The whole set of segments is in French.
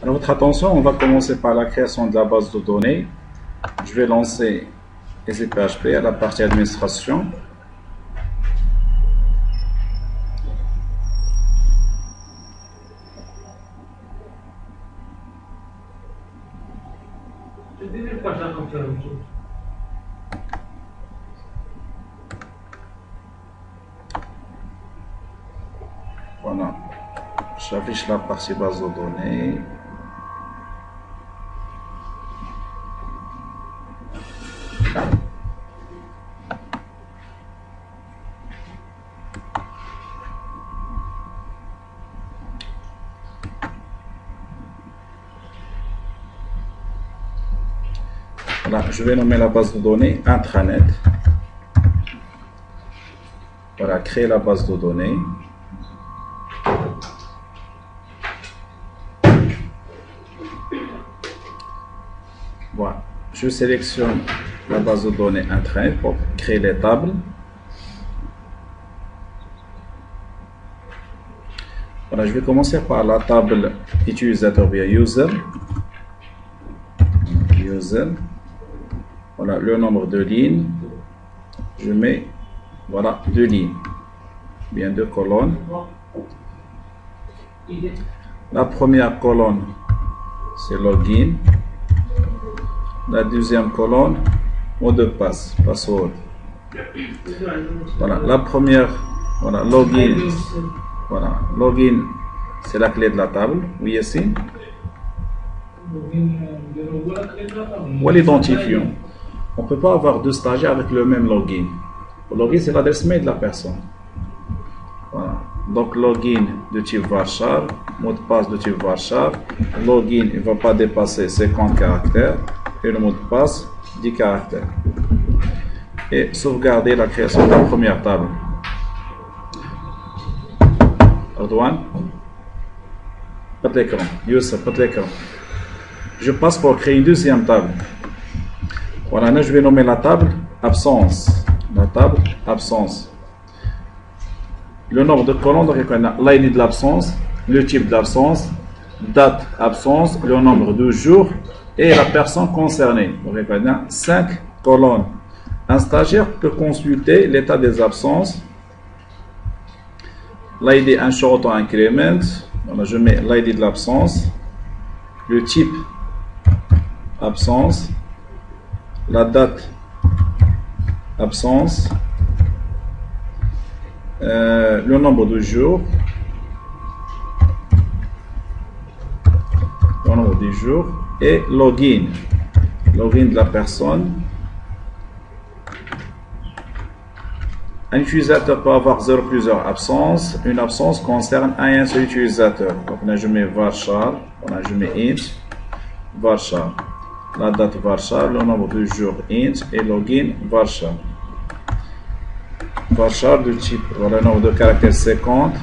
Alors, votre attention, on va commencer par la création de la base de données. Je vais lancer SCPHP à la partie administration. Voilà, j'affiche la partie base de données. Voilà, je vais nommer la base de données intranet. Voilà, créer la base de données. Voilà, je sélectionne la base de données intranet pour créer les tables. Voilà, je vais commencer par la table utilisateur via user. Voilà, le nombre de lignes. Je mets, voilà, 2 lignes. Bien 2 colonnes. La première colonne, c'est login. La deuxième colonne, mot de passe, password. Voilà, la première, voilà, login. Voilà, login, c'est la clé de la table. Oui, ici. Ou l'identifiant. On ne peut pas avoir deux stagiaires avec le même login. Le login, c'est l'adresse mail de la personne. Voilà. Donc, login de type varchar, mot de passe de type varchar. Login, il ne va pas dépasser 50 caractères. Et le mot de passe, 10 caractères. Et sauvegarder la création de la première table. Ardouane, pas de l'écran. Youssef, pas de l'écran. Je passe pour créer une deuxième table. Voilà, là je vais nommer la table absence. La table absence. Le nombre de colonnes, donc on a l'ID de l'absence, le type d'absence, date absence, le nombre de jours et la personne concernée. Donc on a 5 colonnes. Un stagiaire peut consulter l'état des absences. L'ID ensure auto increment. Voilà, je mets l'ID de l'absence, le type absence, la date absence, le nombre de jours, et login de la personne. Un utilisateur peut avoir 0 plusieurs absences. Une absence concerne un seul utilisateur. Donc là je mets varchar, voilà, je mets int varchar. La date varchar, le nombre de jours int et login varchar. Varchar de type, voilà, le nombre de caractères 50,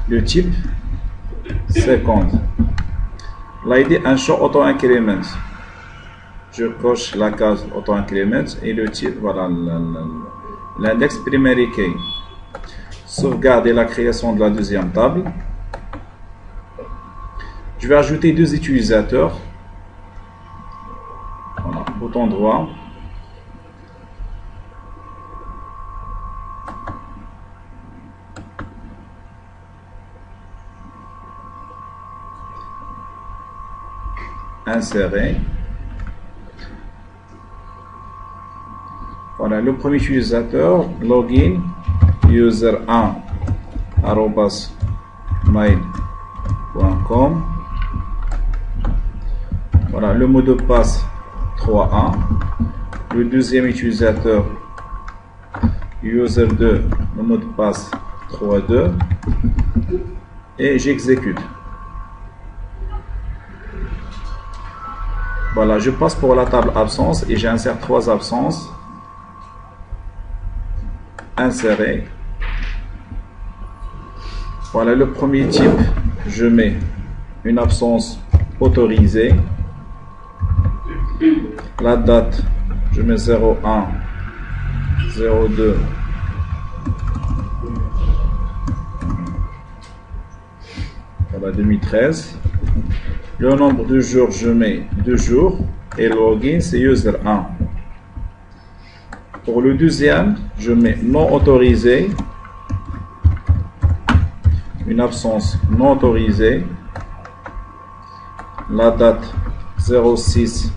le type 50. L'ID ensure auto-increment. Je coche la case auto-increment et le type, voilà, l'index primary key. Sauvegarder la création de la deuxième table. Je vais ajouter 2 utilisateurs. Voilà, bouton droit. Insérer. Voilà, le premier utilisateur, login, user1 @mail.com. Voilà, le mot de passe 3A. Le deuxième utilisateur, user2, le mot de passe 3.2. Et j'exécute. Voilà, je passe pour la table absence et j'insère 3 absences. Insérer. Voilà, le premier type, je mets une absence autorisée. La date, je mets 01, 02, voilà 2013. Le nombre de jours, je mets 2 jours. Et le login, c'est user 1. Pour le deuxième, je mets non autorisé. Une absence non autorisée. La date 06.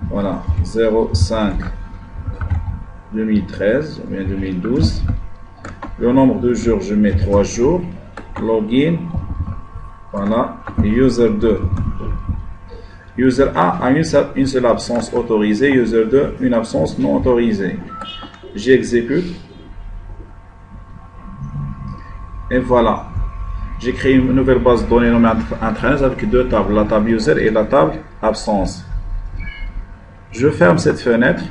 Voilà, 05 2013 ou bien 2012. Le nombre de jours, je mets 3 jours. Login. Voilà, et user 2. User 1 a une seule absence autorisée, user 2 une absence non autorisée. J'exécute. Et voilà. J'ai créé une nouvelle base de données nommée intranet avec 2 tables, la table user et la table absence. Je ferme cette fenêtre.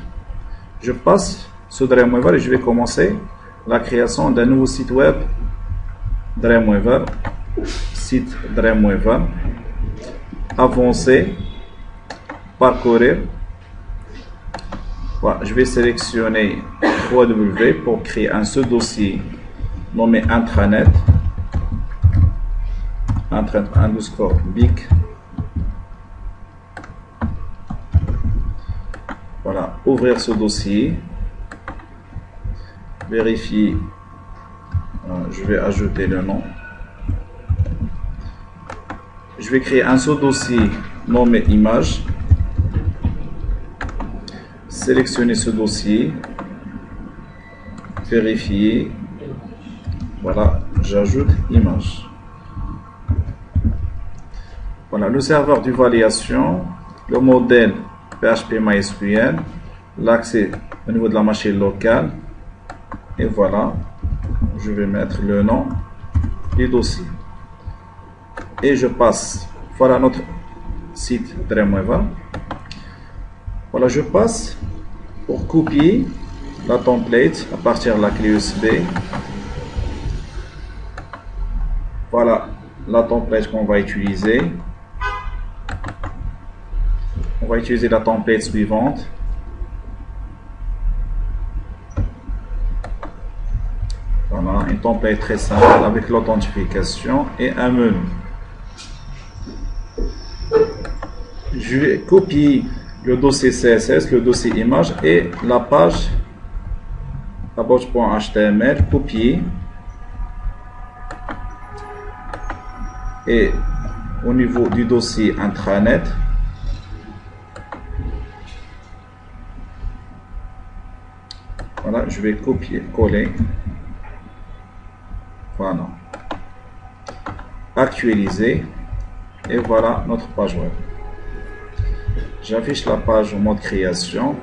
Je passe sur Dreamweaver et je vais commencer la création d'un nouveau site web Dreamweaver. Site Dreamweaver. Avancer. Parcourir. Voilà, je vais sélectionner www pour créer un sous-dossier nommé intranet. Intranet underscore big. Voilà, ouvrir ce dossier. Vérifier. Je vais ajouter le nom. Je vais créer un sous-dossier nommé image. Sélectionner ce dossier, vérifier, voilà, j'ajoute image. Voilà, le serveur d'évaluation, le modèle PHP MySQL, l'accès au niveau de la machine locale, et voilà, je vais mettre le nom du dossier. Et je passe, voilà notre site Dreamweaver. Voilà, je passe pour copier la template à partir de la clé USB. Voilà la template qu'on va utiliser. On va utiliser la template suivante. Voilà, une template très simple avec l'authentification et un menu. Je vais copier le dossier CSS, le dossier image et la page about.html, copier. Et au niveau du dossier intranet, voilà, je vais copier, coller. Voilà. Actualiser. Et voilà notre page web. J'affiche la page au mode création.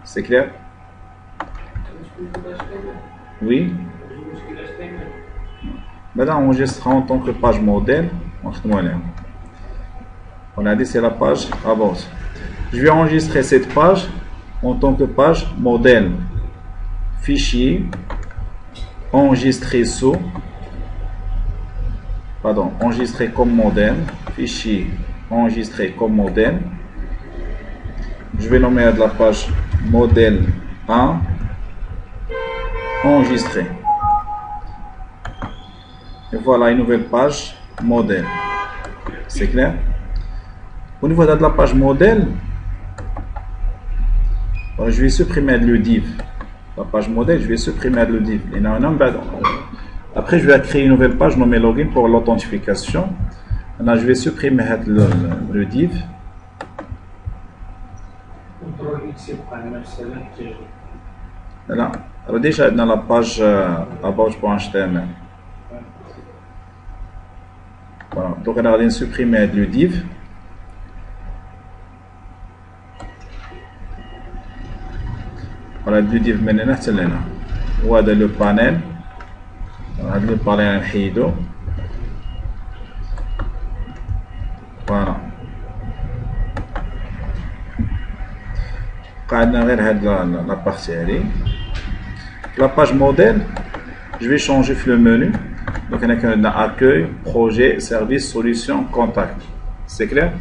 C'est clair? Oui. Maintenant, on enregistre en tant que page modèle. On a dit c'est la page About. Je vais enregistrer cette page en tant que page modèle. Fichier. Enregistrer sous. Pardon, enregistrer comme modèle. Fichier. Enregistrer comme modèle. Je vais nommer de la page modèle 1. Enregistrer. Et voilà une nouvelle page modèle. C'est clair? Au niveau de la page modèle, je vais supprimer le div. La page modèle, je vais supprimer le div. Après, je vais créer une nouvelle page nommée login pour l'authentification. Là, je vais supprimer le div. Là, alors déjà dans la page about.html. Voilà, donc on va supprimer le div. Voilà, le div maintenant c'est là. Voilà le panel. Voilà le panel نحيدو. Voilà. قاعدنا غير هاد la partie هذه. La page modèle, je vais changer le menu. Donc on a un accueil, projet, service, solution, contact. C'est clair?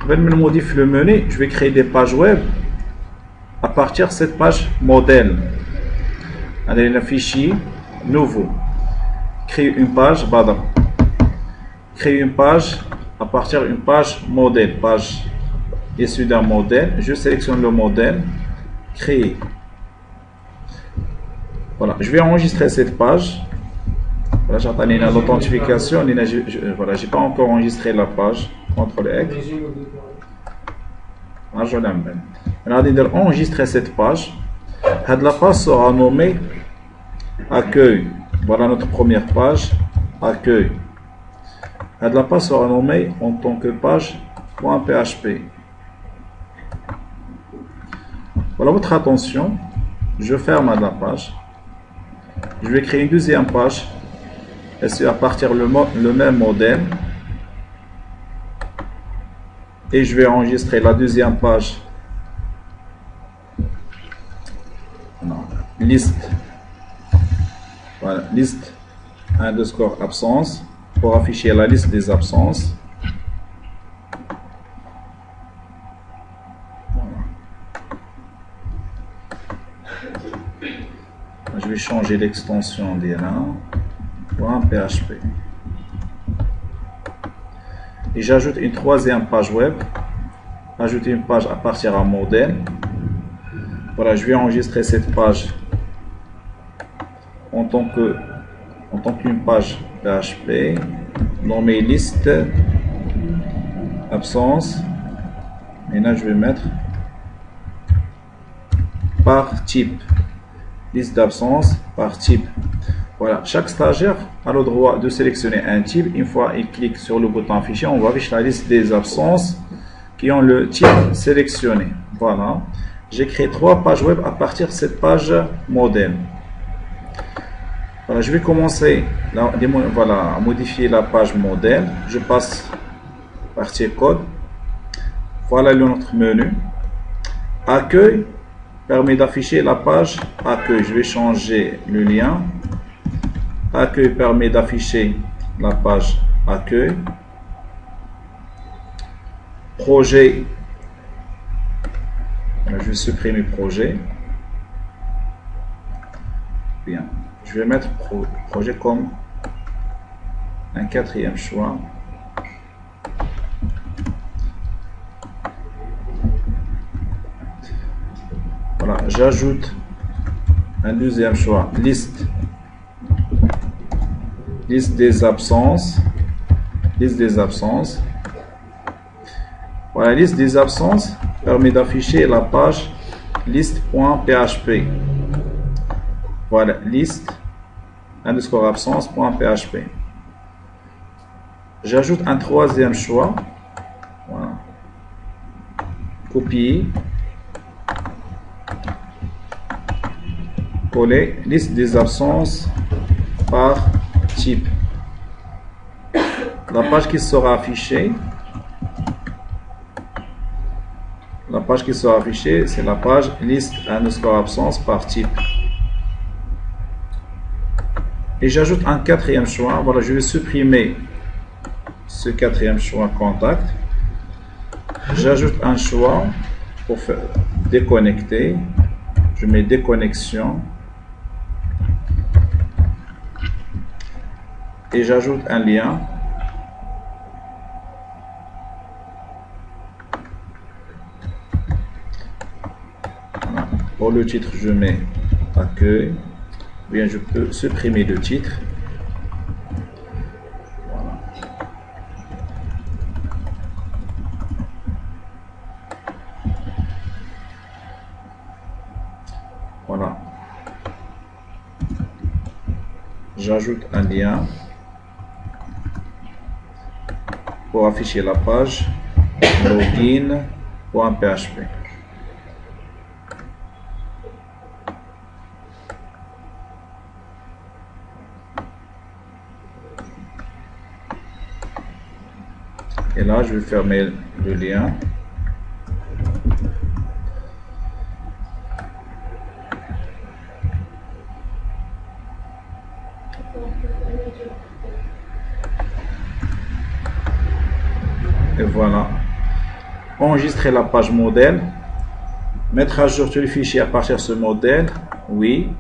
Avant de modifier le menu, je vais créer des pages web à partir de cette page modèle. Allez, le fichier nouveau. créer une page, créer une page à partir d'une page modèle, page issue d'un modèle. Je sélectionne le modèle, créer. Voilà, je vais enregistrer cette page. Voilà, j'attends l'authentification. Voilà, j'ai pas encore enregistré la page. CTRL X. Je l'aime. Maintenant, enregistrer cette page. La page sera nommée accueil. Voilà notre première page, accueil. La page sera nommée en tant que page.php. Voilà votre attention. Je ferme la page. Je vais créer une deuxième page. Et c'est à partir le même modèle. Et je vais enregistrer la deuxième page. Liste. Voilà, liste underscore absence pour afficher la liste des absences. Voilà. Je vais changer l'extension d'I1.php. Et j'ajoute une troisième page web. Ajouter une page à partir d'un modèle. Voilà, je vais enregistrer cette page en tant qu'une page PHP, nommée liste absence. Et là, je vais mettre par type, liste d'absence par type. Voilà, chaque stagiaire a le droit de sélectionner un type. Une fois il clique sur le bouton affiché, on va afficher la liste des absences qui ont le type sélectionné. Voilà, j'ai créé 3 pages web à partir de cette page modèle. Voilà, je vais commencer à modifier la page modèle. Je passe partie code. Voilà notre menu. Accueil permet d'afficher la page accueil. Je vais changer le lien. Accueil permet d'afficher la page accueil. Projet. Voilà, je vais supprimer projet. Bien. Je vais mettre projet comme un 4e choix. Voilà, j'ajoute un 2e choix, liste des absences. Liste des absences. Voilà, liste des absences permet d'afficher la page liste.php. Voilà, liste underscore absence.php. J'ajoute un 3e choix. Voilà. Copier. Coller. Liste des absences par type. La page qui sera affichée. La page qui sera affichée, c'est la page liste underscore absence par type. Et j'ajoute un 4e choix. Voilà, je vais supprimer ce 4e choix contact. J'ajoute un choix pour faire déconnecter. Je mets déconnexion. Et j'ajoute un lien. Voilà. Pour le titre, je mets accueil. Bien, je peux supprimer le titre. Voilà. Voilà. J'ajoute un lien pour afficher la page login.php. Et là, je vais fermer le lien. Et voilà. Enregistrer la page modèle. Mettre à jour tous les fichiers à partir de ce modèle. Oui.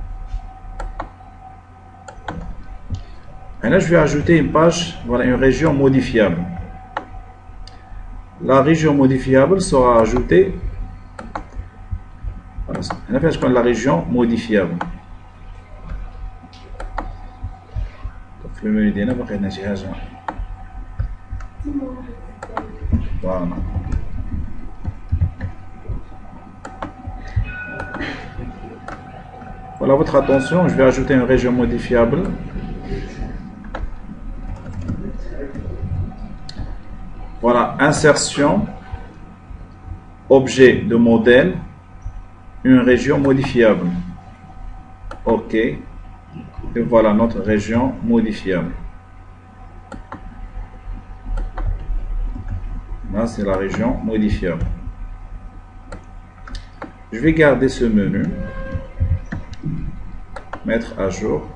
Et là, je vais ajouter une page, voilà, une région modifiable. La région modifiable sera ajoutée. Voilà, on appelle la région modifiable. في المنيو ديالنا باقي عندنا شي حاجه. Voilà. Voilà votre attention, je vais ajouter une région modifiable. Voilà, insertion, objet de modèle, une région modifiable. OK. Et voilà notre région modifiable. Là, c'est la région modifiable. Je vais garder ce menu. Mettre à jour.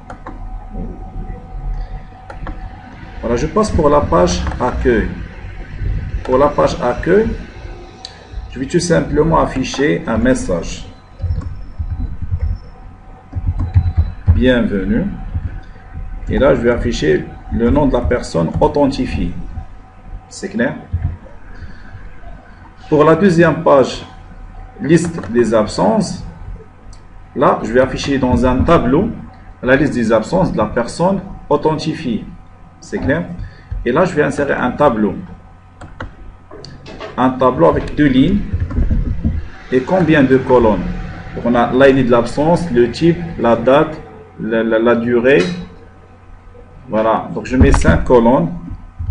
Voilà, je passe pour la page accueil. Pour la page accueil, je vais tout simplement afficher un message. Bienvenue. Et là, je vais afficher le nom de la personne authentifiée. C'est clair? Pour la deuxième page, liste des absences, là, je vais afficher dans un tableau la liste des absences de la personne authentifiée. C'est clair? Et là, je vais insérer un tableau. Un tableau avec 2 lignes. Et combien de colonnes? Donc, on a l'ID de l'absence, le type, la date, la durée. Voilà. Donc, je mets 5 colonnes.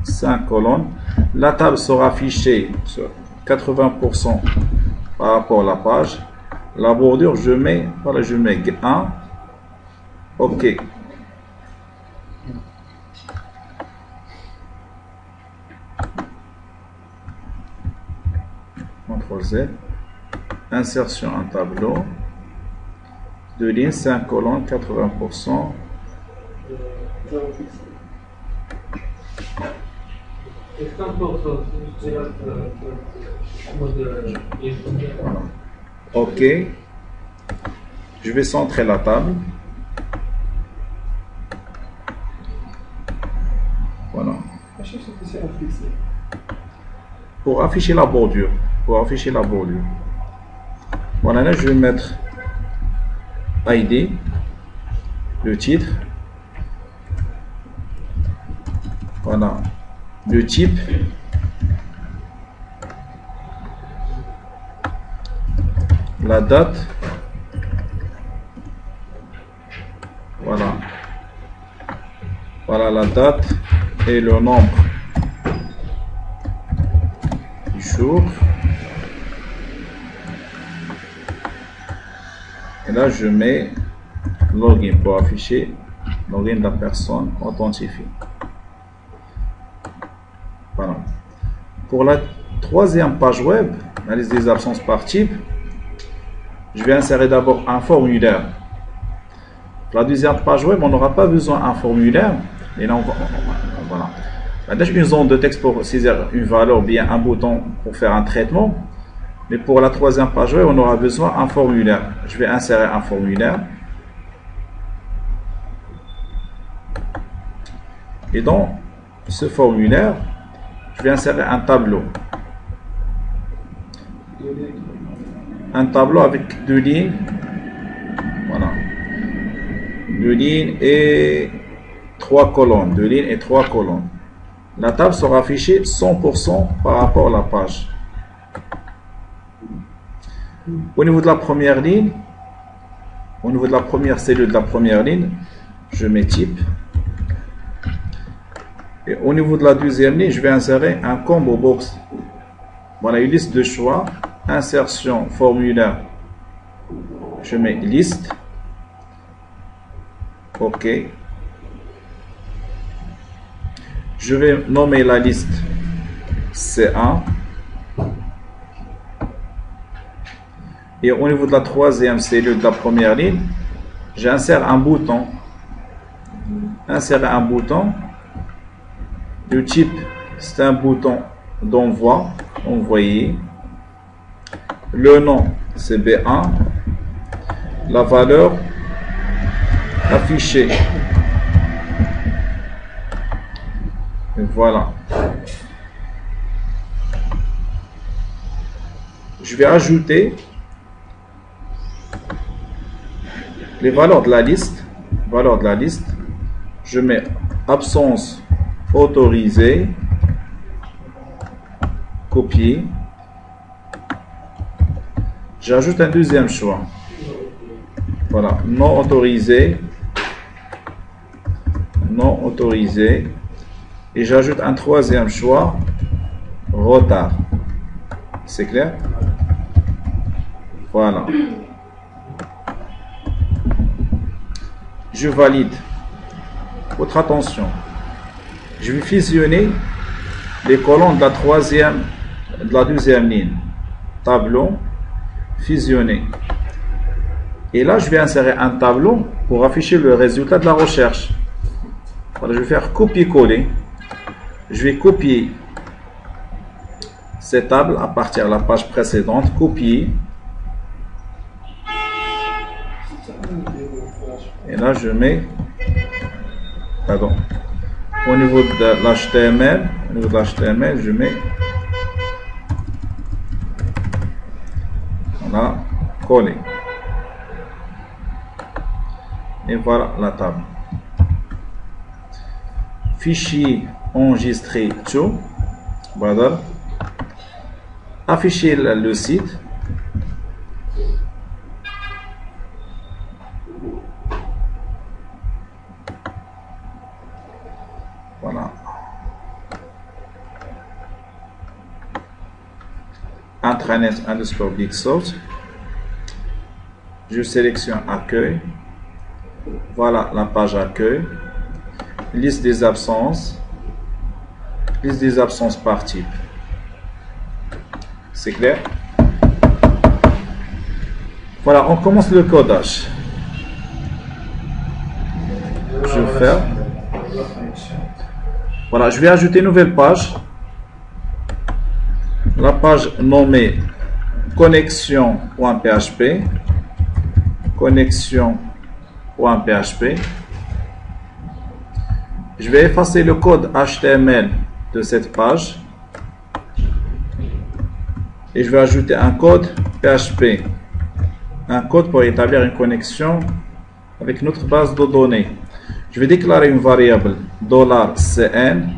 5 colonnes. La table sera affichée sur 80% par rapport à la page. La bordure, je mets 1. OK. CTRL Z. Insertion en tableau. 2 lignes, 5 colonnes, 80%. Voilà. OK. Je vais centrer la table. Voilà. Pour afficher la bordure. Voilà, là je vais mettre ID, le titre. Voilà. Le type. La date. Voilà. Voilà la date et le nombre du jour. Et là, je mets login pour afficher login de la personne authentifiée. Voilà. Pour la troisième page web, la liste des absences par type, je vais insérer d'abord un formulaire. Pour la deuxième page web, on n'aura pas besoin d'un formulaire. Et là, voilà. Là, une zone de texte pour saisir une valeur ou bien un bouton pour faire un traitement. Mais pour la troisième page web, on aura besoin d'un formulaire. Je vais insérer un formulaire. Et dans ce formulaire, je vais insérer un tableau. Un tableau avec 2 lignes. Voilà. 2 lignes et 3 colonnes. 2 lignes et 3 colonnes. La table sera affichée 100% par rapport à la page. Au niveau de la première ligne, au niveau de la première cellule de la première ligne, je mets type. Et au niveau de la deuxième ligne, je vais insérer un combo box. Voilà une liste de choix. Insertion formulaire. Je mets liste. OK. Je vais nommer la liste C1. Et au niveau de la troisième cellule de la première ligne, j'insère un bouton. Insérer un bouton. Le type, c'est un bouton d'envoi. Envoyer. Le nom, c'est B1. La valeur affichée. Et voilà. Je vais ajouter les valeurs de la liste. Je mets absence autorisée, copier. J'ajoute un deuxième choix. Voilà, non autorisé, non autorisé. Et j'ajoute un troisième choix, retard. C'est clair? Voilà. Je valide. Votre attention. Je vais fusionner les colonnes de la deuxième ligne. Tableau, fusionner. Et là, je vais insérer un tableau pour afficher le résultat de la recherche. Voilà, je vais faire copier-coller. Je vais copier cette table à partir de la page précédente. Copier. Et là, je mets, pardon, au niveau de l'HTML, je mets, voilà, coller. Et voilà la table. Fichier enregistré tout. Voilà. Afficher le site. Voilà. Intranet underscore big source. Je sélectionne accueil. Voilà la page accueil. Liste des absences. Liste des absences par type. C'est clair? Voilà, on commence le codage. Je ferme. Voilà, je vais ajouter une nouvelle page. La page nommée connexion.php. Connexion.php. Je vais effacer le code HTML de cette page. Et je vais ajouter un code PHP. Un code pour établir une connexion avec notre base de données. Je vais déclarer une variable $CN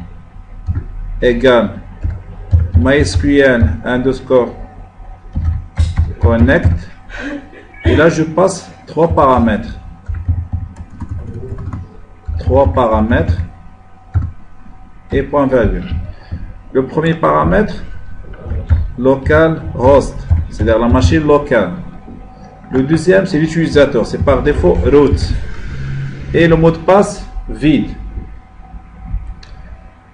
égale MySQL underscore connect. Et là, je passe trois paramètres. Et point virgule. Le premier paramètre, local host, c'est-à-dire la machine locale. Le deuxième, c'est l'utilisateur, c'est par défaut root. Et le mot de passe, vide.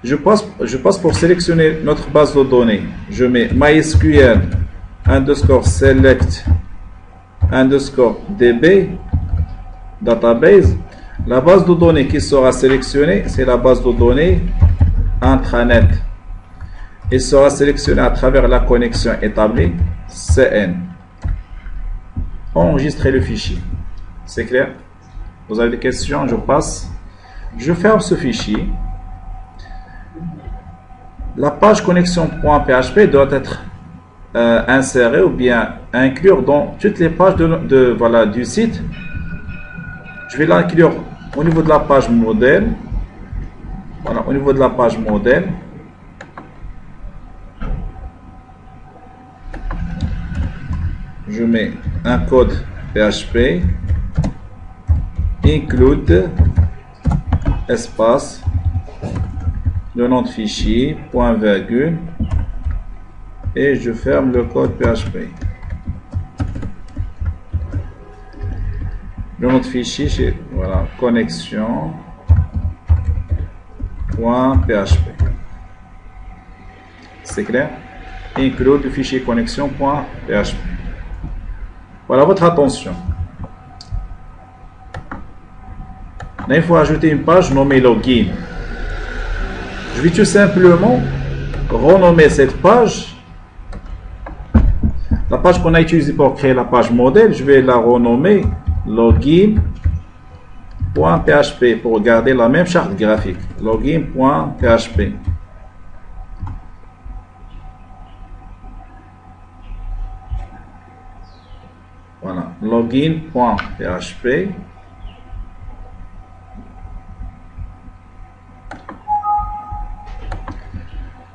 Je passe pour sélectionner notre base de données. Je mets MySQL underscore select underscore DB database. La base de données qui sera sélectionnée, c'est la base de données intranet. Et sera sélectionnée à travers la connexion établie CN. Enregistrer le fichier. C'est clair? Vous avez des questions? Je passe. Je ferme ce fichier. La page connexion.php doit être insérée ou bien inclure dans toutes les pages du site. Je vais l'inclure au niveau de la page modèle. Voilà, au niveau de la page modèle. Je mets un code PHP include espace le nom de fichier point virgule et je ferme le code PHP. Le nom de fichier, c'est voilà, connexion point PHP. C'est clair? Include le fichier connexion point PHP. Voilà votre attention. Là, il faut ajouter une page nommée login. Je vais tout simplement renommer cette page. La page qu'on a utilisée pour créer la page modèle, je vais la renommer login .php pour garder la même charte graphique. Login.php. Voilà, login.php.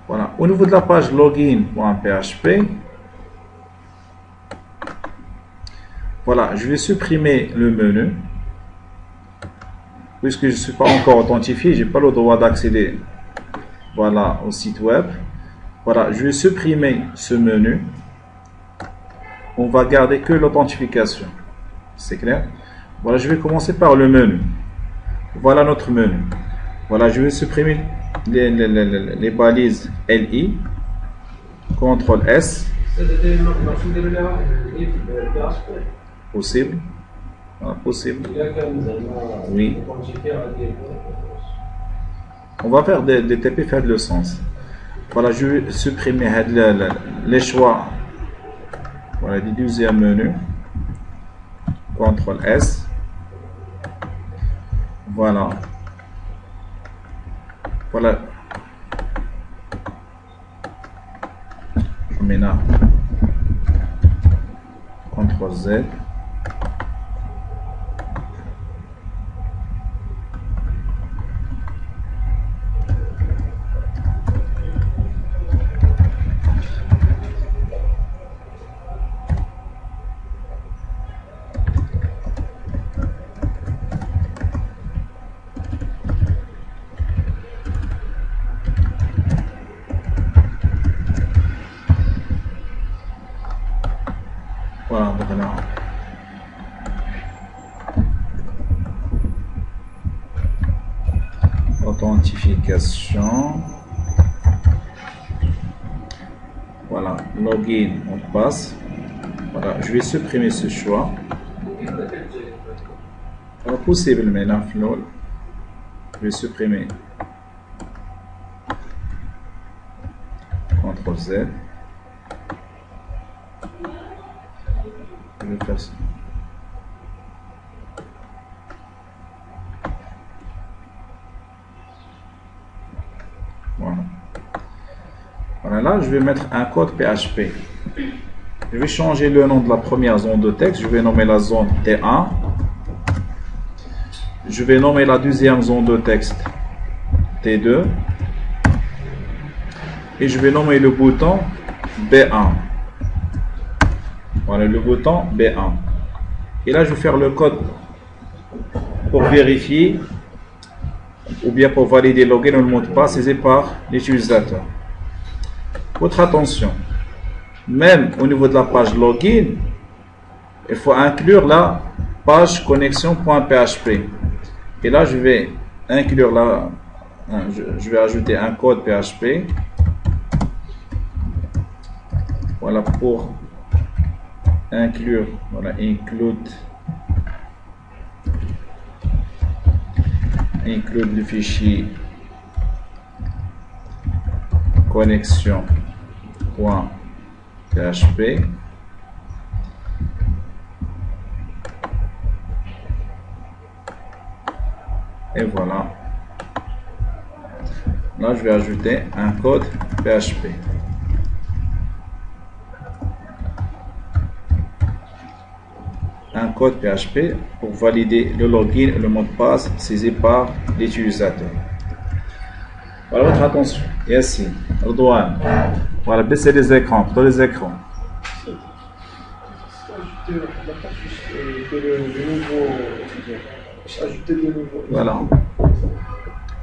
Voilà, au niveau de la page login.php, voilà, je vais supprimer le menu. Puisque je ne suis pas encore authentifié, je n'ai pas le droit d'accéder, voilà, au site web. Voilà, je vais supprimer ce menu. On va garder que l'authentification. C'est clair? Voilà, je vais commencer par le menu. Voilà notre menu. Voilà, je vais supprimer les balises LI. CTRL S. Possible. Ah, possible. Oui. On va faire des TP faire le sens. Voilà, je vais supprimer les choix. Voilà, du deuxième menu. CTRL S. Voilà. Voilà. Je mets là. CTRL Z. Voilà, donc là. Authentification. Voilà, login, on passe. Voilà, je vais supprimer ce choix. Possible maintenant, je vais supprimer. CTRL Z. Je vais faire ça. Voilà. Voilà, là, je vais mettre un code PHP. Je vais changer le nom de la première zone de texte. Je vais nommer la zone T1. Je vais nommer la deuxième zone de texte T2. Et je vais nommer le bouton B1. Voilà le bouton B1. Et là, je vais faire le code pour vérifier ou bien pour valider le login ou le mot de passe saisi par l'utilisateur. Votre attention, même au niveau de la page login, il faut inclure la page connexion.php. Et là, je vais inclure là, je vais ajouter un code PHP. Voilà pour inclure, voilà, include le fichier connexion.php. Et voilà. Là, je vais ajouter un code PHP. Un code PHP pour valider le login et le mot de passe saisi par l'utilisateur. Voilà votre attention. Et ici, Redouane. Voilà, baissez les écrans, plutôt les écrans. Voilà.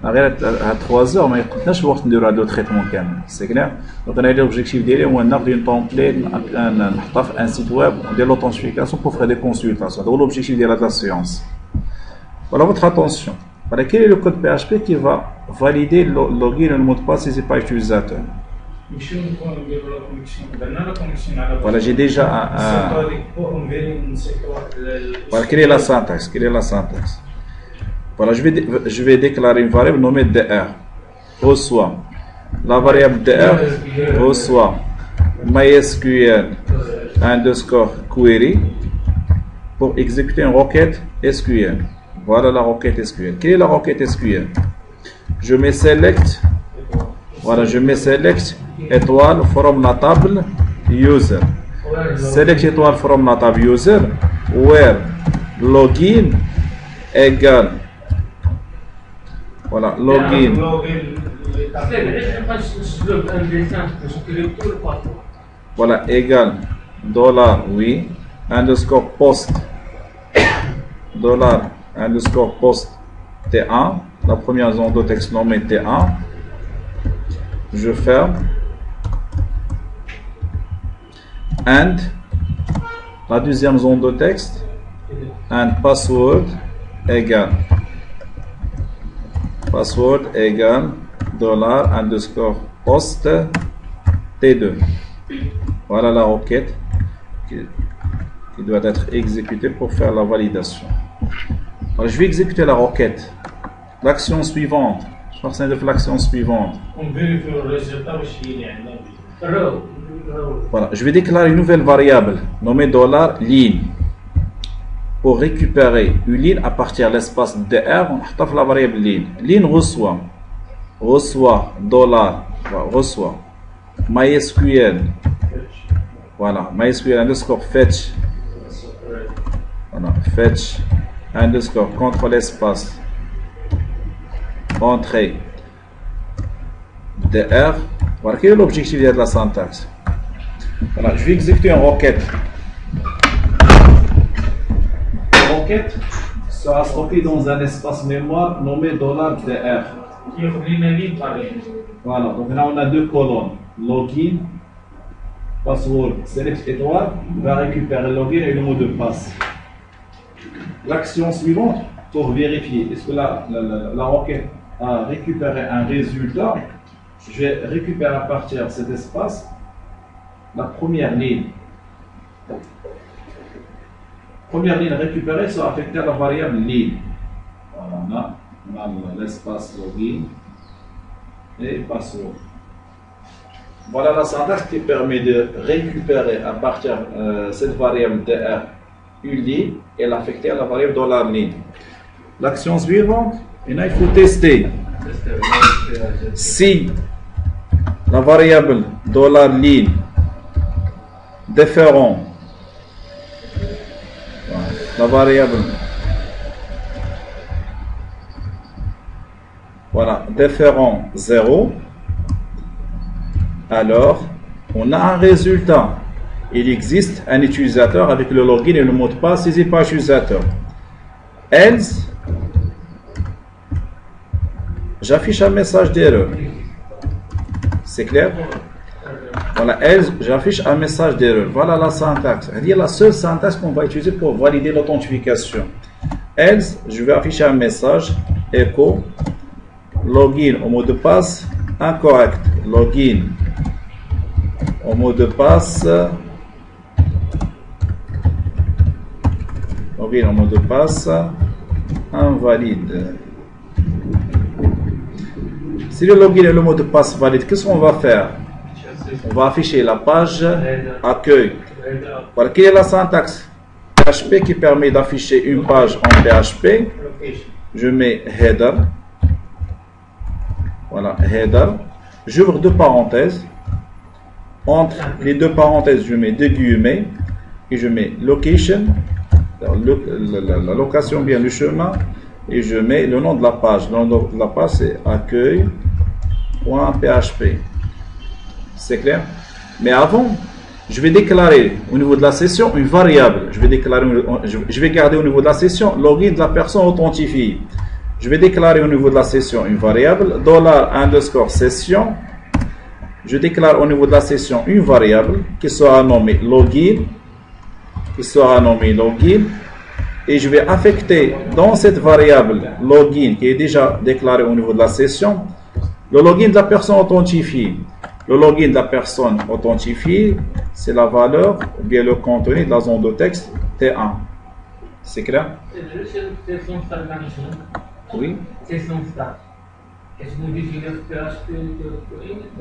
Arrête à 3 heures, mais il n'y a pas de radio traitement. C'est clair. Donc, on a l'objectif d'aider ou on a une template, un site web, de l'authentification pour faire des consultations. Donc, l'objectif de la séance. Voilà votre attention. Voilà, quel est le code PHP qui va valider le login et le mot de passe si ce n'est pas utilisateur? Voilà, j'ai déjà Voilà, quelle est la syntaxe? Voilà, je vais déclarer une variable nommée dr. Reçoit. La variable dr reçoit MySQL _ query pour exécuter une requête SQL. Voilà la requête SQL. Quelle est la requête SQL? Je mets select. Voilà, je mets select étoile from la table user. Select étoile from la table user where login égale. Voilà, login. Voilà, égale dollar oui underscore post dollar underscore post T1, la première zone de texte nommée T1. Je ferme. And la deuxième zone de texte and password égale dollar underscore post T2. Voilà la requête qui doit être exécutée pour faire la validation. Alors, je vais exécuter la requête. L'action suivante. Je pense que c'est l'action suivante. Voilà, je vais déclarer une nouvelle variable nommée $line. Pour récupérer une ligne à partir de l'espace DR, on retrouve la variable line. Line reçoit MySQL. Voilà, MySQL underscore fetch. Voilà, fetch underscore contre l'espace entrée DR. Voilà, quel est l'objectif de la syntaxe? Voilà, je vais exécuter une requête. La requête sera stockée dans un espace mémoire nommé $DR. Voilà, donc là on a deux colonnes. Login, password, select étoile, va récupérer le login et le mot de passe. L'action suivante, pour vérifier est-ce que la requête a récupéré un résultat, je vais récupérer à partir de cet espace la première ligne. Première ligne récupérée sera affectée à la variable ligne. Voilà, on a l'espace login et password. Voilà la syntaxe qui permet de récupérer à partir de cette variable DR une ligne et l'affecter à la variable $line. L'action suivante, il faut tester si la variable $line différent, la variable voilà différent 0, alors on a un résultat. Il existe un utilisateur avec le login et le mot de passe saisi par l'utilisateur. Else, j'affiche un message d'erreur. C'est clair? Voilà, else, j'affiche un message d'erreur. Voilà la syntaxe. C'est-à-dire la seule syntaxe qu'on va utiliser pour valider l'authentification. Else, je vais afficher un message echo login au mot de passe incorrect. Login au mot de passe. Login au mot de passe invalide. Si le login et le mot de passe valide, qu'est-ce qu'on va faire? On va afficher la page accueil. Voilà, quelle est la syntaxe PHP qui permet d'afficher une page en PHP? Je mets header. Voilà, header. J'ouvre deux parenthèses. Entre les deux parenthèses, je mets deux guillemets et je mets location. La location, bien le chemin, et je mets le nom de la page. Le nom de la page, c'est accueil.php. C'est clair? Mais avant, je vais déclarer au niveau de la session une variable. Je vais garder au niveau de la session login de la personne authentifiée. Je vais déclarer au niveau de la session une variable $_session. Je déclare au niveau de la session une variable qui sera nommée login. Et je vais affecter dans cette variable login qui est déjà déclarée au niveau de la session le login de la personne authentifiée. Le login de la personne authentifiée, c'est la valeur ou bien le contenu de la zone de texte T1. C'est clair? Oui.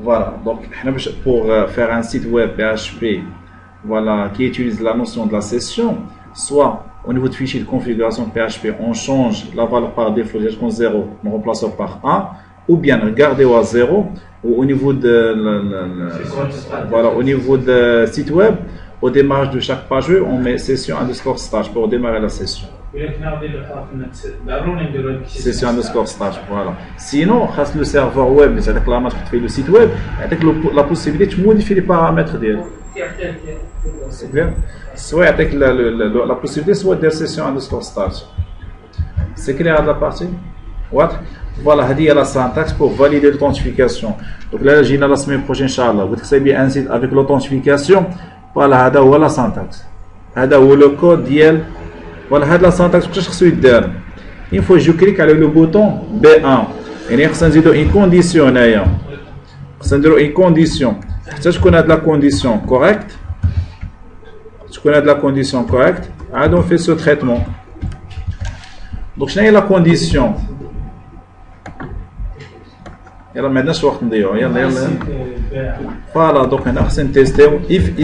Voilà, donc pour faire un site web PHP, voilà, qui utilise la notion de la session, soit au niveau de fichier de configuration PHP, on change la valeur par défaut, comme 0, on remplace par 1, ou bien regardez à 0, ou au niveau de voilà, au niveau de site web, au démarrage de chaque page, on met session underscore stage pour démarrer la session. Session underscore stage, voilà. Sinon, le serveur web, c'est la marque qui fait le site web, avec la possibilité de modifier les paramètres. C'est clair? Soit avec la possibilité, soit de session underscore stage. C'est clair à la partie? What? Voilà, il y a la syntaxe pour valider l'authentification. Donc là, j'ai la semaine prochaine, Inch'Allah. Vous avez un site avec l'authentification. Voilà, c'est la syntaxe. C'est le code ديال. Voilà, c'est la syntaxe que je suis dedans. Une fois que je clique sur le bouton B1, il y a une condition. Une condition. Si je connais de la condition correcte, on fait ce traitement. Donc, je n'ai la condition. يلا ما عندناش وقت نضيعو يلا فوالا دوك هنا خصنا نتيستيو if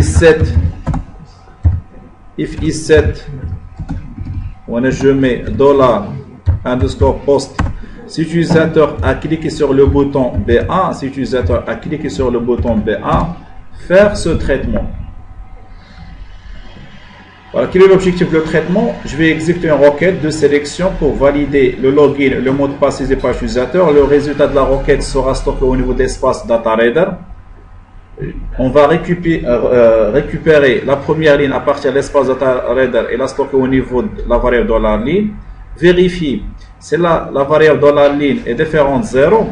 is set وانا je mets $_post si l'utilisateur a cliqué sur le bouton B1 si l'utilisateur a cliqué sur le bouton B1 faire ce traitement. Voilà, quel est l'objectif de traitement? Je vais exécuter une requête de sélection pour valider le login, le mot de passe saisi par l'utilisateur. Le résultat de la requête sera stocké au niveau d'espace DataReader. On va récupérer la première ligne à partir de l'espace DataReader et la stocker au niveau de la variable $line. Vérifier si la variable $line est différente 0.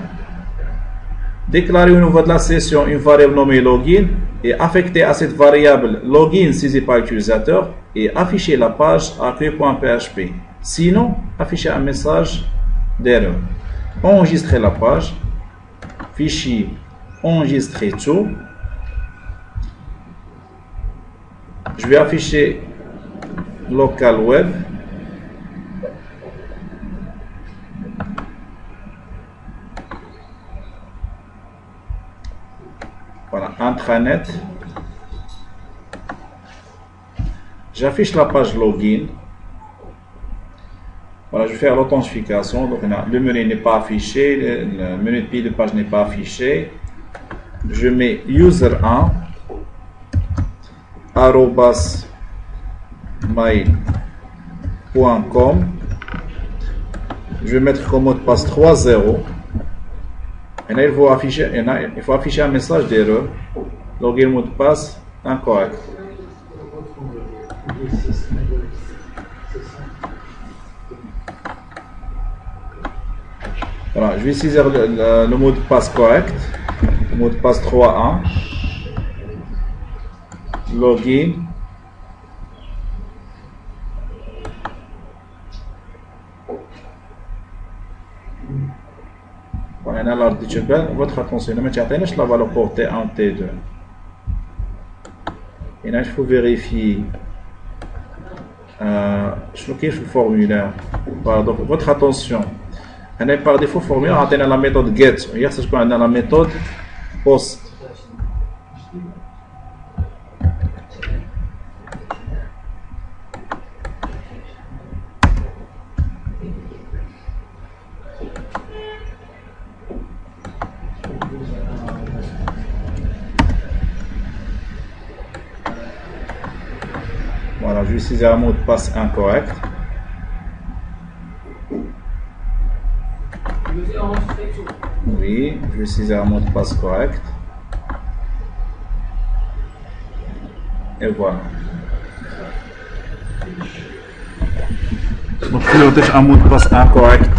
Déclarer au niveau de la session une variable nommée login et affecter à cette variable login saisi par l'utilisateur et afficher la page accueil.php. Sinon, afficher un message d'erreur. Enregistrer la page, fichier, enregistrer tout. Je vais afficher local web. Voilà, intranet. J'affiche la page login. Voilà, je vais faire l'authentification. Donc, le menu n'est pas affiché, le menu de pied de page n'est pas affiché. Je mets user1 @mail.com. Je vais mettre comme mot de passe 3.0. Et là, il faut afficher un message d'erreur. Login mot de passe incorrect. Voilà, je vais saisir le mot de passe correct. Le mot de passe 3.1. Login. Voilà, là, votre attention, ne me la valeur pour T1, T2. Et là, il faut vérifier. Je clique sur le formulaire. Voilà, donc votre attention. Par défaut, formulaire, on a la méthode get. Hier, c'est ce qu'on a dans la méthode post. Voilà, je vais utiliser un mot de passe incorrect. Oui, je vais utiliser un mot de passe correct. Et voilà. Donc, si vous avez un mot de passe incorrect,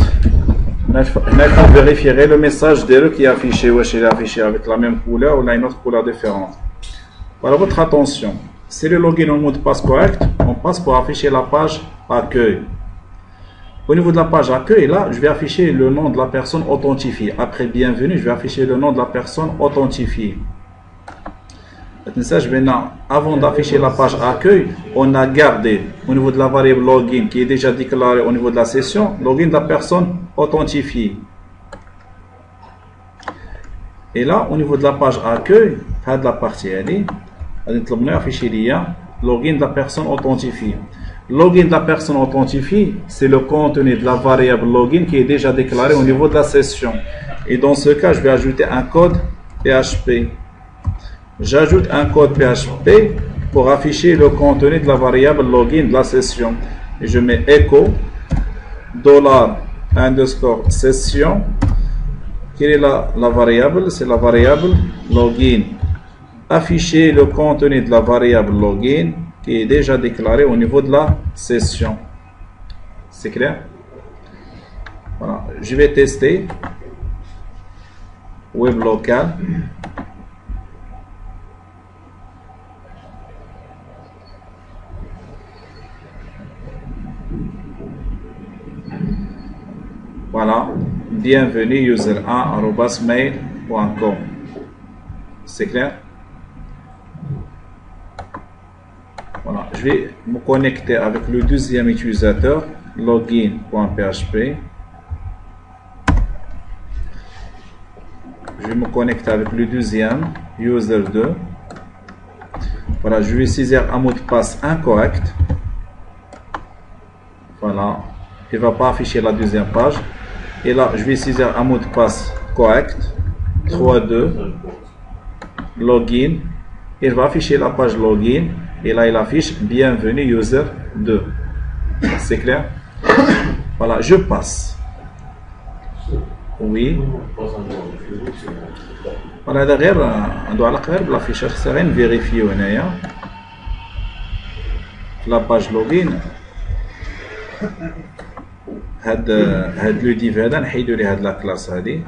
on vérifierait le message d'erreur qui est affiché, ou est affiché avec la même couleur ou une autre couleur différente. Voilà, votre attention. Si le login au mot de passe correct, on passe pour afficher la page accueil. Au niveau de la page accueil, là, je vais afficher le nom de la personne authentifiée. Après bienvenue, je vais afficher le nom de la personne authentifiée. Avant d'afficher la page accueil, on a gardé au niveau de la variable login qui est déjà déclarée au niveau de la session, login de la personne authentifiée. Et là, au niveau de la page accueil, de la partie elle est afficher login de la personne authentifiée. login de la personne authentifiée, c'est le contenu de la variable login qui est déjà déclaré au niveau de la session. Et dans ce cas, je vais ajouter un code PHP. J'ajoute un code PHP pour afficher le contenu de la variable login de la session. Et je mets echo $_session. Quelle est la variable? C'est la variable login. Afficher le contenu de la variable login qui est déjà déclaré au niveau de la session. C'est clair? Voilà. Je vais tester. Web local. Voilà. Bienvenue user1@mail.com. C'est clair? Voilà. Je vais me connecter avec le deuxième utilisateur, login.php. Je vais me connecter avec le deuxième, user2. Voilà, je vais saisir un mot de passe incorrect. Voilà, il ne va pas afficher la deuxième page. Et là, je vais saisir un mot de passe correct, 32, login. Il va afficher la page login. Et là, il affiche bienvenue user 2. C'est clair? Voilà, je passe. Oui. Voilà, derrière, on doit l'afficher. C'est rien vérifier. La page login. هاد لو ديف هذا نحيدو ليه هاد لا كلاس هادي.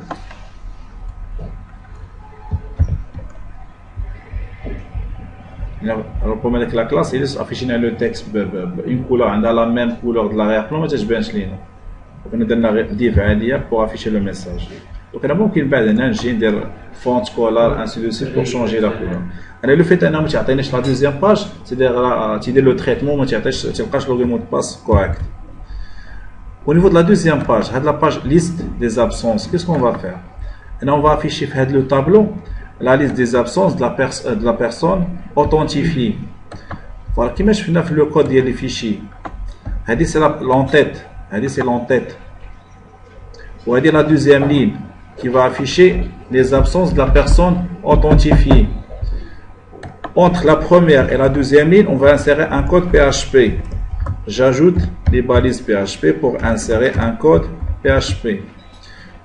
ربما ديك لا كلاس هي اللي افيشينا لو تكست بأون كولور عندها لا ميم كولور د لاغيغ بلون ما تتبانش لينا. وكنا درنا ديف عاديه بوغ افيشي لو ميساج. وكنا ممكن بعد هنا نجي ندير فونت كولار انسي دو سيت بوغ شونجي لا كولور. انا لو فيت انه ما تعطينيش لا دوزيام باج تيدير لو تريتمون ما تلقاش لوغي مود باس كوريكت. Au niveau de la deuxième page, la page liste des absences, qu'est-ce qu'on va faire? Et là, on va afficher le tableau, la liste des absences de la personne authentifiée. Voilà, qui met le code des fichiers. C'est l'entête. C'est l'entête. On va dire la deuxième ligne qui va afficher les absences de la personne authentifiée. Entre la première et la deuxième ligne, on va insérer un code PHP. J'ajoute les balises PHP pour insérer un code PHP.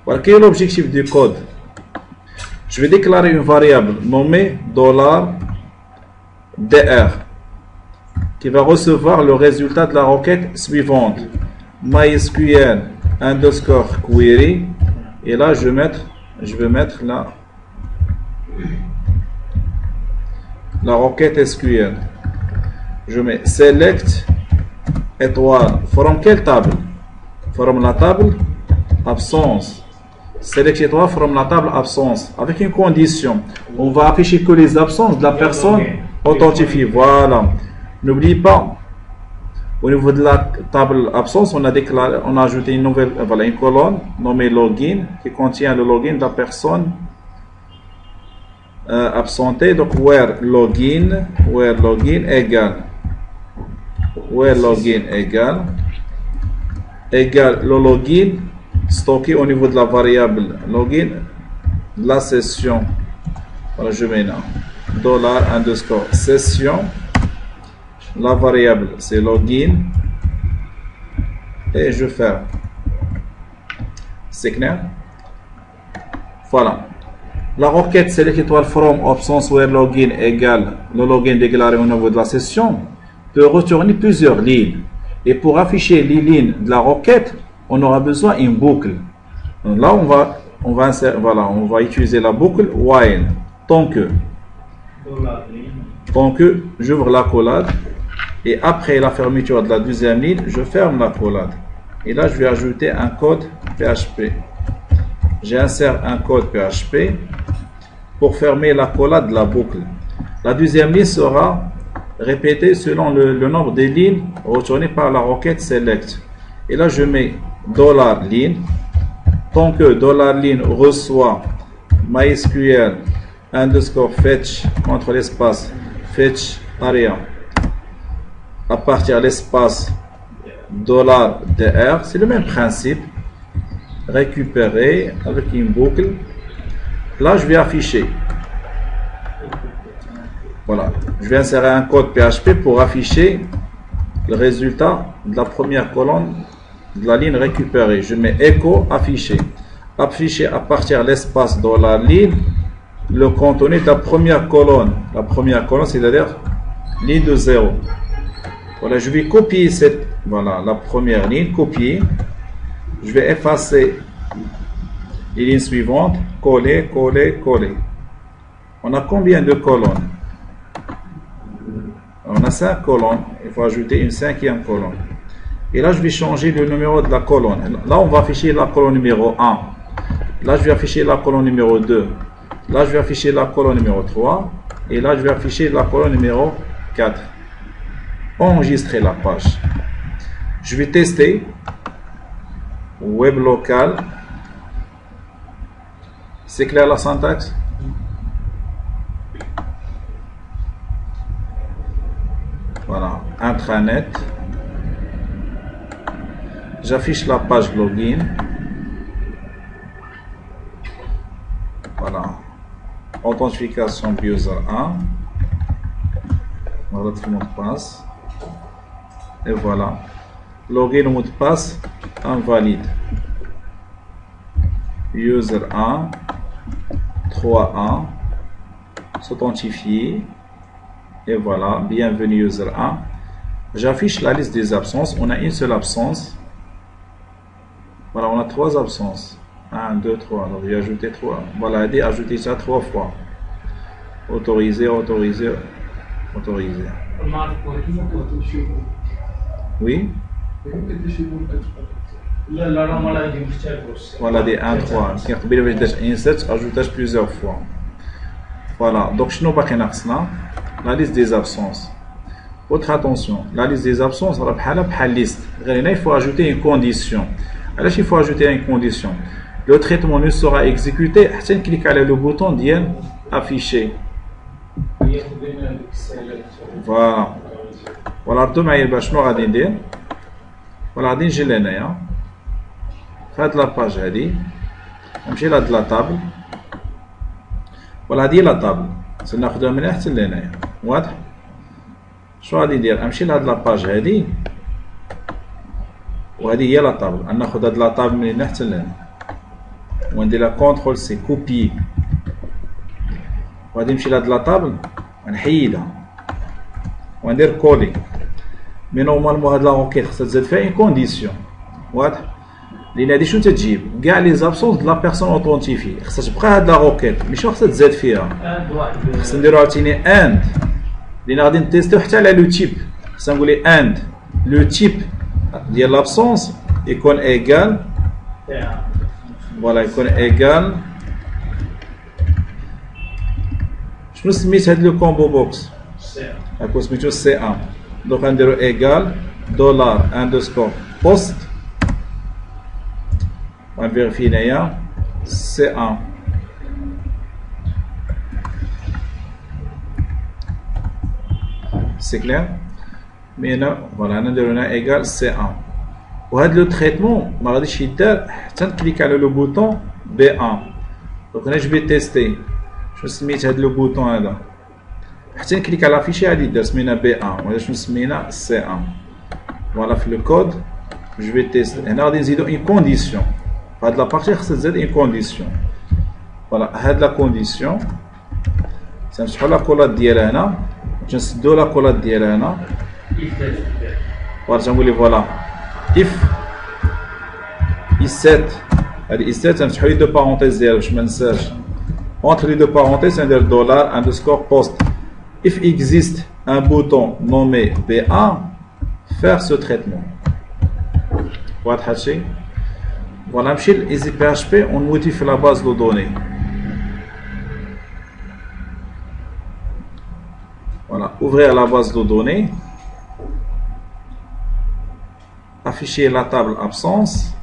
Voilà, quel est l'objectif du code? Je vais déclarer une variable nommée $dr qui va recevoir le résultat de la requête suivante. MySQL _query. Et là, je vais mettre la requête SQL. Je mets select étoile. From quelle table? From la table absence. Select étoile from la table absence. Avec une condition. On va afficher que les absences de la personne authentifiée. Voilà. N'oubliez pas. Au niveau de la table absence, on a ajouté une nouvelle, voilà, une colonne nommée login qui contient le login de la personne absentée. Donc, where login égale. Where login égale le login stocké au niveau de la variable login de la session. Voilà, je mets là $_session. La variable c'est login et je ferme. C'est clair? Voilà. La requête c'est l'étoile from absence where login égale le login déclaré au niveau de la session peut retourner plusieurs lignes. Et pour afficher les lignes de la requête, on aura besoin d'une boucle. Donc là, on va utiliser la boucle while. Tant que j'ouvre la collade et après la fermeture de la deuxième ligne, je ferme la collade. Et là, je vais ajouter un code PHP. J'insère un code PHP pour fermer la collade de la boucle. La deuxième ligne sera répétée selon le nombre de lignes retournées par la requête select. Et là, je mets $line. Tant que $line reçoit MySQL _fetch entre l'espace fetch area à partir de l'espace $dr, c'est le même principe. Récupérer avec une boucle. Là, je vais afficher. Voilà, je vais insérer un code PHP pour afficher le résultat de la première colonne de la ligne récupérée. Je mets echo afficher. Afficher à partir de l'espace $ligne le contenu de la première colonne. La première colonne, c'est-à-dire ligne de 0. Voilà, je vais copier cette, voilà, la première ligne, copier. Je vais effacer les lignes suivantes, coller, coller, coller. On a combien de colonnes? On a 5 colonnes. Il faut ajouter une 5e colonne. Et là, je vais changer le numéro de la colonne. Là, on va afficher la colonne numéro 1. Là, je vais afficher la colonne numéro 2. Là, je vais afficher la colonne numéro 3. Et là, je vais afficher la colonne numéro 4. Enregistrer la page. Je vais tester. Web local. C'est clair la syntaxe? Voilà, intranet. J'affiche la page login. Voilà. Authentification user 1. Voilà le mot de passe. Et voilà. Login mot de passe invalide. User 1. 3.1. S'authentifier. Et voilà. Bienvenue user 1. J'affiche la liste des absences. On a une seule absence. Voilà, on a 3 absences. 1, 2, 3. Donc, j'ai ajouté 3. Voilà, dit ajouter ça 3 fois. Autoriser, autoriser, autoriser. Oui. Voilà, des 1, 3. Qui ajoutage plusieurs fois. Voilà, donc, je n'ai pas la liste des absences. Autre attention, la liste des absences, il faut ajouter une condition. Alors, il faut ajouter une condition. Le traitement ne sera exécuté si on clique sur le bouton afficher. Voilà. Voilà, voilà, j'ai l'année. Faites la page. Je vais de la table. Voilà, la table. C'est une affaire de l'année. واضح شو غادي ندير نمشي لهاد لاباج هادي وهذه هي لا طابل ناخذ هاد لا طابل من هنا حتى لهنا وندير لا كونترول سي كوبي وغادي نمشي لهاد لا طابل ونحيدها وندير كولي مي نورمالمون هاد لا روكيت خصها تزاد فيها اون كونديسيون واضح لان هادي شنو تتجيب كاع لي زابسونس د لا بيرسون اوثنتيفي خصها تبقى هاد لا روكيت ماشي خصها تزاد فيها خصنا نديرو عاوتاني اند لان غادي نتيستيو حتى على لو تيب خصنا نقولي اند لو تيب ديال لابسونس يكون ايكال فوالا يكون ايكال شنو سميت هاد لو كومبو بوكس هاكو سميتو سي 1 دونك غنديرو ايكال دولار اندرسكور بوست غنفيريفي هنايا سي 1 c'est clair mais là voilà on a égal C1 وهذا لو تريتمون ما غاديش يدار حتى نكليك على لو بوطون B1 دونك انا جو في تيستي شنو سميت هذا لو بوطون هذا حتى نكليك على لافيشي غادي يدار سمينا B1 ولا شنو سمينا C1 فوالا في لو كود جو في تيست هنا غادي نزيدو اون كونديسيون هاد لا بارتي خصها تزاد اون كونديسيون فوالا هاد لا كونديسيون تنمسحو لا كولات ديالها هنا نسدو لا كولات ديالها هنا فوالا تنقول لي فوالا اف i7 هادي i7 تنفتحو لي دو بارونتيز ديالها باش ما ننساش entre les deux parenthèses ندير دولار اندرسكور بوست if existe un bouton nommé B1 faire ce traitement واضح هادشي فوالا نمشي لايزي بي اش بي ونموديفي لا باز دو دوني Voilà, ouvrir la base de données, afficher la table absence,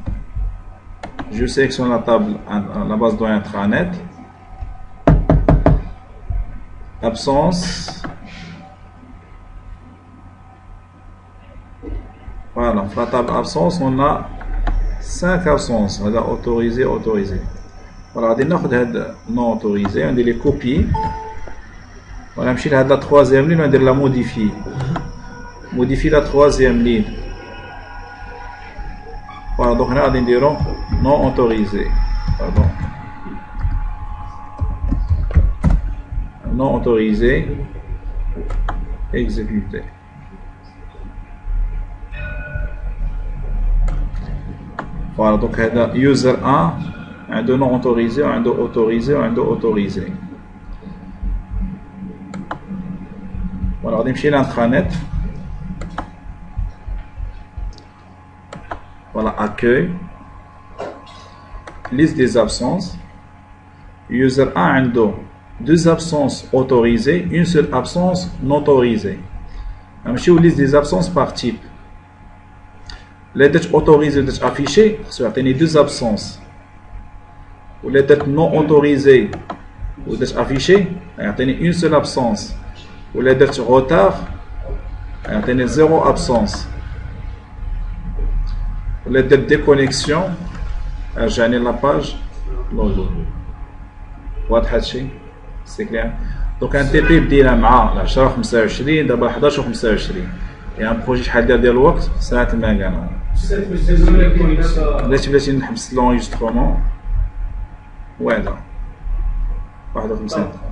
je sélectionne la table, la base de données intranet, absence, Voilà, la table absence, on a 5 absences. On a autorisé, autorisé. Voilà, on a non autorisé, on a les copies. On a la troisième ligne, on a la modifier. Modifier la troisième ligne. Voilà, donc on a des non autorisé. Pardon. Non autorisé. Exécuté. Voilà, donc user 1, un de non autorisé, un de autorisé, un de autorisé. Voilà, on va aller à l'intranet. Voilà, accueil. Liste des absences. User 1 a deux absences autorisées, une seule absence non autorisée. On va aller liste des absences par type. Les dates autorisées et affichées, ça va deux absences. Ou les dates non autorisées ou affichées, ça va une seule absence. Ou les dates retard, ça va zéro absence. Ou les dates déconnexion, j'ai la page logo. C'est clair. Donc un TP بدينا مع 10 25 دابا 11 25 يعني بروجي شحال ديال الوقت ساعه ما كانوا بلاتي نحبس لونجسترومون وهذا 51